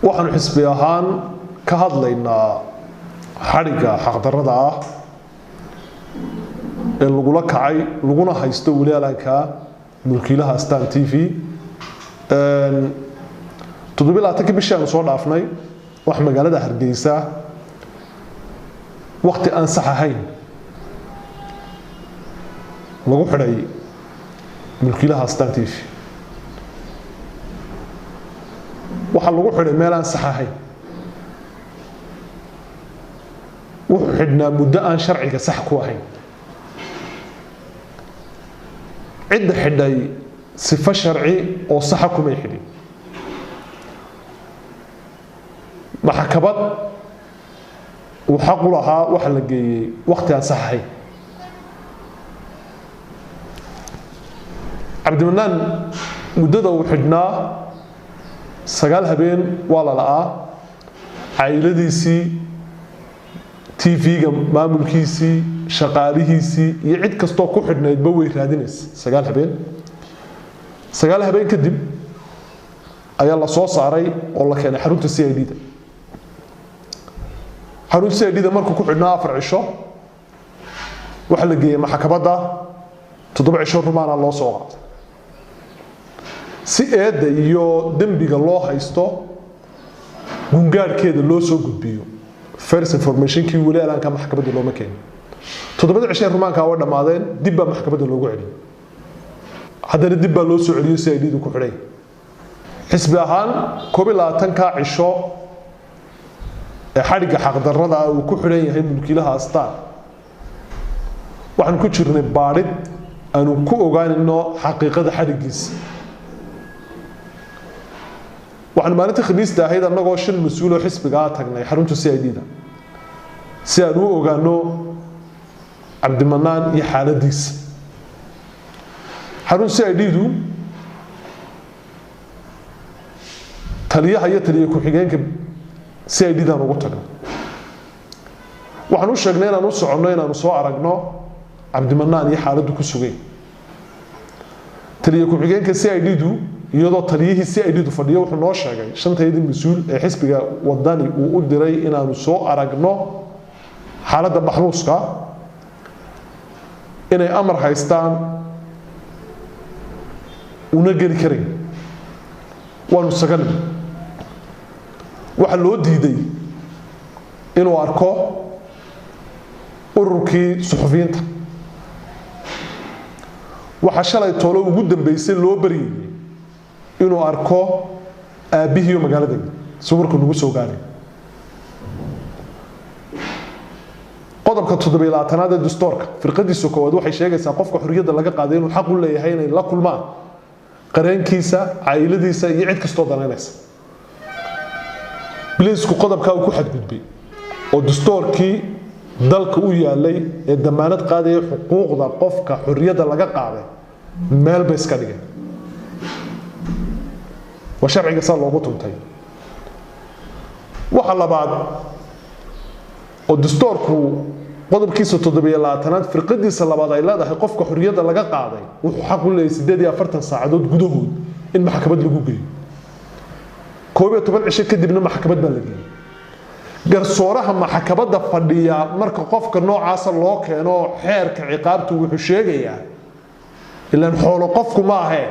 waxaan xisbi ahaan ka hadlaynaa xariga xaqdarrada ah ee lagula kacay laguna haysto walaalanka mulkiilaha Astaan TV 7 bishii soo dhaafnay wax magaalada Hargeysa waqti aan sax ahayn lagu xidhay mulkiilaha Astaan TV waxa lagu xidhay meel aan sax ahayn wuxuu xidhnaa muddo aan sharciga sax ku ahayn cid xidhay sifa sharci oo sax kuma xidhin maxkamad uu xaq u lahaa waxa la geeyay waqti aan sax ahayn Cabdimanaan muddada uu xidhnaa 9 habeen waa la la'aa cayladiisii TV-ga maamulkiisii shaqaalihiisii iyo cid kastoo ku xidhnaydba way raadinaysa 9 habeen 9 habeen kadib ayaa la soo saaray oo la keenay xarunta CID-da xarunta CID-da markuu ku xidhnaa 4 cisho waxa la geeyay maxkamadda 7 cisho rumaana loo soo qaaday si eedda iyo dambiga loo haysto gungaarkeeda loo soo gudbiyo first information kii walaalanka maxkamadda looma keenin 7 cisho rumaanka waa dhamaadeen dib baa maxkamadda loogu celiyay haddana dib baa loo soo celiyay CID-du ku xidhay xisbi ahaan 12 cisho ee xariga xaqdarrada uu ku xidhan yahay mulkiilaha Astaan waxaan ku jirnay baadhid aanu ku ogaanayno xaqiiqada xarigiisa waxaan maalinta Khamiista ahayd annagoo shan mas'uul oo xisbiga tagnay xarunta CID-da si aan u ogaano Cabdimanaan iyo xaaladiisa xarunta CID-du taliyaha iyo taliye ku-xigeenka CID-dan ugu tagnay waxaan u sheegnay inaan u soconno inaan soo aragno Cabdimanaan iyo xaaladdu ku sugay taliye ku-xigeenka CID-du iyadoo taliyihii CID-du fadhiyo wuxuu noo sheegay shanteedii mas'uul ee xisbiga wadani uu u diray inaanu soo aragno xaaladda maxbuuska inay amar haystaan una geli karin waanu sagalnay waxa loo diiday inuu arko ururkii suxufiyiinta waxa shalay toolo ugu dambeysay loo bariyay inuu arko aabihiyo magaalada sawirku lagu soo gaaray qodobka 27aad ee dastuurka firqadiisa koowaad waxay sheegaysaa qofka xorriyadda laga qaaday inuu xaq u leeyahay inay la kulmaan qareenkiisa cayladiisa iyo cid kastoo danaynaysa bilisku qodobka uu ku xadgudbay oo dastuurkii dalka u yaalay ee damaanad qaadaya xuquuqda qofka xorriyadda laga qaaday meel bay iska dhigeen وشرعي صار لو قطنتي waxa labaad oo dastuurku qodobkiisa 7 firqadiisa labaad ay leedahay qofka xorriyadda laga qaaday wuxuu xaq u leeyahay 48 saacadood gudahood in maxkamad lagu geeyo 12 cisho kadibna maxkamad baa la geeyay garsooraha maxkamadda fadhiya marka qofka noocaas loo keeno xeerka ciqaabtu wuxuu sheegayaa ilaan xoolo qofku ma aha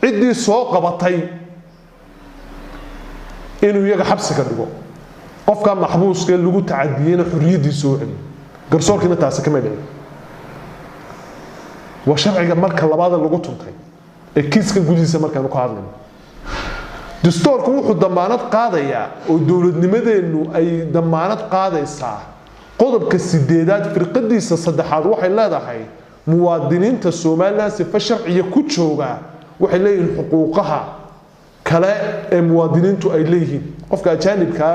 cidii soo qabatay inuu iyaga xabsi ka dhigo qofka maxbuuska lagu tacadiyayna xorriyadiisa oo celiyo garsoorkina taas kama dhicin waa sharciga marka labaad lagu tuntay ee kiiska gudihiisa markaan ku hadlayno dastuurku wuxuu damaanad qaadayaa oo dawladnimadeenu ay damaanad qaadaysaa qodobka 8aad firqadiisa 3aad waxay leedahay muwaadiniinta Soomaaliland si sharciye ku jooga waxay leeyihiin xuquuqaha kale ee muwaadiniintu ay leeyihiin qofka ajaanibka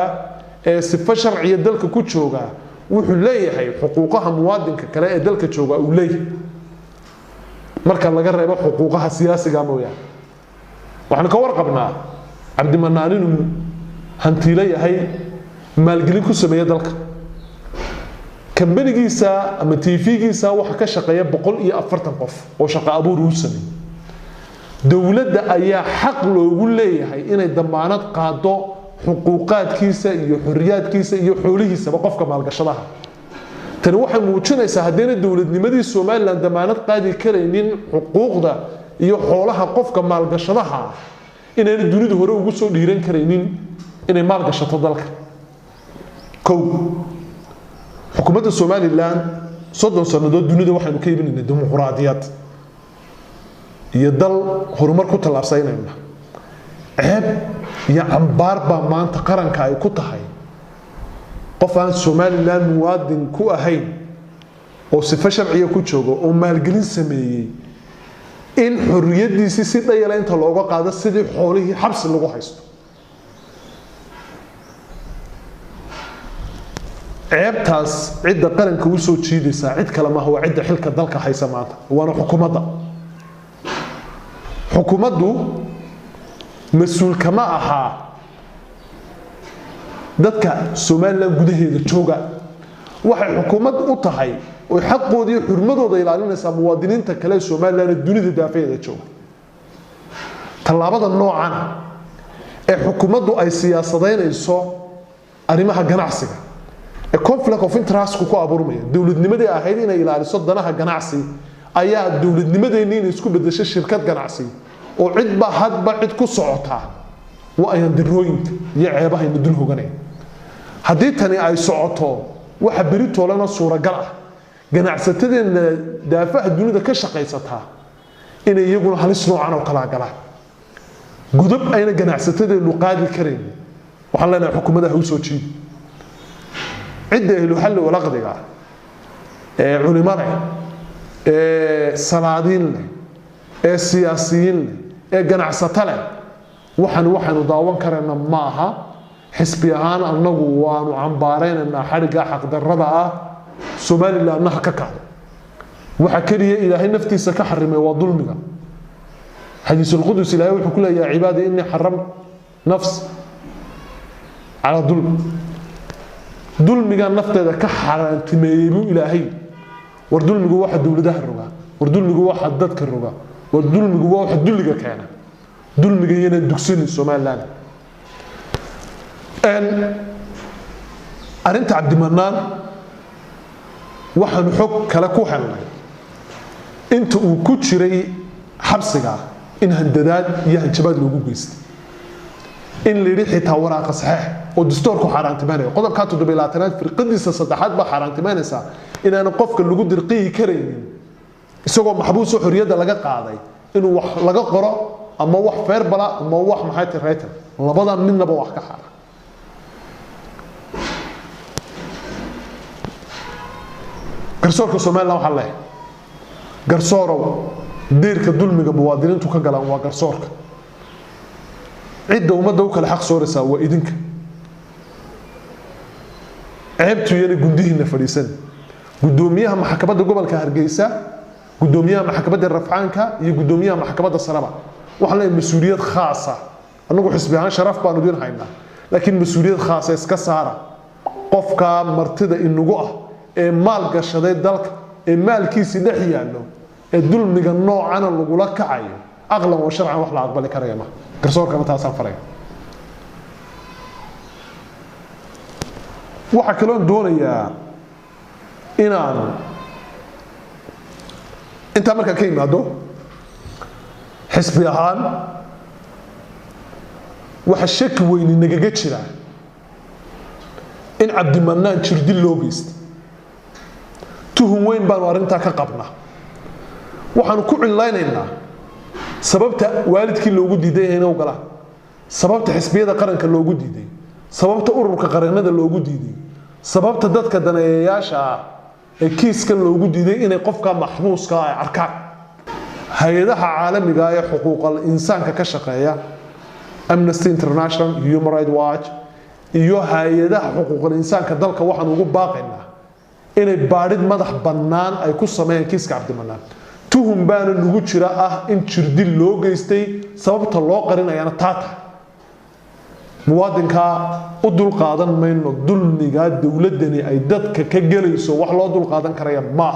ee sifa sharciye dalka ku jooga wuxuu leeyahay xuquuqaha muwaadinka kale ee dalka jooga uu leeyahay marka laga reebo xuquuqaha siyaasiga mooyaan waxaan ka warqabnaa Cabdimanaan inuu hantiile yahay maalgelin ku sameeyay dalka kambanigiisa ama TV-giisa waxa ka shaqeeya 140 qof oo shaqo abuur u sameeyay dawladda ayaa xaq loogu leeyahay inay damaanad qaado xuquuqaadkiisa iyo xorriyaadkiisa iyo xoolihiisaba qofka maalgashadaha tani waxay muujinaysaa haddayna dowladnimadii Somaliland damaanad qaadi karaynin xuquuqda iyo xoolaha qofka maalgashadaha inay dunida hore ugu soo dhiiran karaynin inay maalgashato dalka xukuumadda Somaliland 30 sanadood dunida waxaanu ka iibinaynaa dimuqraadiyad iyo dal horumar ku tallaabsanayna ceeb iyo cambaar baa maanta qaranka ay ku tahay qof aan Somaliland muwaadin ku ahayn oo sifa sharciya ku joogo oo maalgelin sameeyay in xorriyadiisa si dhayala inta looga qaado sidii xoolihii xabsi lagu haysto ceebtaas cidda qaranka u soo jiidaysa cid kale ma waa cidda xilka dalka haysa maanta waana xukuumaddu mas'uul kama aha dadka Somaliland gudaheeda jooga waxay xukuumad u tahay oo xaqooda iyo xurmadooda ilaalinaysa muwaadiniinta kale Somaliland dunida daafeeda jooga tallaabada noocan ee xukuumaddu ay siyaasadeynayso arrimaha ganacsiga conflict of interest ku abuurmaya dawladnimadii ahayd inay ilaaliso danaha ganacsi ayaa dawladnimadeena in isku bedeshay shirkad ganacsi oo cidba hadba cid ku socota waa ay dirooyinka iyo ceebaha in dul hoganay hadii tani ay socoto waxa bari toolana suuragal ah ganacsatadeena daafaha dunida ka shaqeysata inay iyaguna halis noocan oo kala galaan gudub ayna ganacsatadeenu qaadi kareen waxaan leenahay xukuumadda u soo jiid عدة الحل والأقضية علماء صنادين سياسيين جناح ستلة وحن ضاون كرنا معها حسبيان أنه وعنبارين أن حرقة حق الرضا سومالي لأنها ككعب وحكريه إلى هي نفتي سكحرم وظلمها حديث القدس لا يوحي كله يا عبادي إني حرمت نفس على ظلم dulmiga nafteeda ka xaraantimeeyay ilaahay war dulmigu waxa dawladaha roga war dulmigu waxa dadka roga war dulmigu waxa dulliga keena dulmiga yana dugsin Somaliland arinta Cabdimanaan waxaan xog kala ku helnay inta uu ku jiray xabsiga in handadaad iyo hanjabaad loogu geystay in la yiri xitaa waraaqa saxiix oo dastuurku xaraantimaanay qodobka 7 firqadiisa saddexaad ba xaraantimaanaysa in aan qofka lagu dirqii kareynin isagoo maxbuus xorriyada laga qaaday inuu wax laga qoro ama wax feer bala ama wax maxay tahay labada midnaba wax ka xara garsoorka Soomaaliland waxa leh garsoorow diirka dulmiga muwaadiniintu ka galaan waa garsoorka عدة ومدة وكل حق صورة سوا إذنك عيبتو يعني جنديهن فريسان قدوميها محكمات الجبل كهرجيسة قدوميها محكمات الرفعانكا يقدوميها محكمات الصلابة وحنا مسؤوليات خاصة أنا أقول حسبي عن شرف بانودين هينا لكن مسؤوليات خاصة إسكسارة قفكا مرتدى إنه جوه مال قشدة دلك مال كيس دحية إنه الدول من النوع أنا اللي أقولك كعين أغلى وشرعا وحلا عقبالي كريمة garsoorka ma taasan faray waxa kale oo doonayaa inaan inta marka ka yimaado xisbi ahaan waxa shaki weyn nagaga jira in Cabdimanaan jirdil loo geystay tuhun weyn baan arinta ka qabnaa waxaan ku cilaynaynaa sababta waalidkii loogu diiday inuu gala sababta xisbiyada qaranka loogu diiday sababta ururka qaranada loogu diiday sababta dadka daneeyayaasha ee kiiska loogu diiday inay qofka maxbuuska ay arkaan hay'adaha caalamiga ah ee xuquuqul insaanka ka shaqeeya Amnesty International Human Rights Watch iyo hay'adaha xuquuqul insaanka dalka waxaan ugu baaqaynaa inay baadhid madax bannaan ay ku sameeyaan kiiska Cabdimanaan tuhum baana nugu jira ah in jirdil loo geystay sababta loo qarinayana taata muwaadinka u dul qaadan mayno dulmiga dawladani ay dadka ka galayso wax loo dul qaadan karaya ma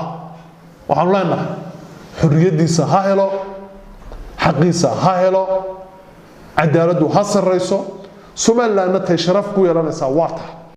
waxaan leenahay xorriyadiisa ha helo xaqiisa ha helo cadaaladu ha sareyso somalilandna tay sharaf ku yeelanaysaa waa tahay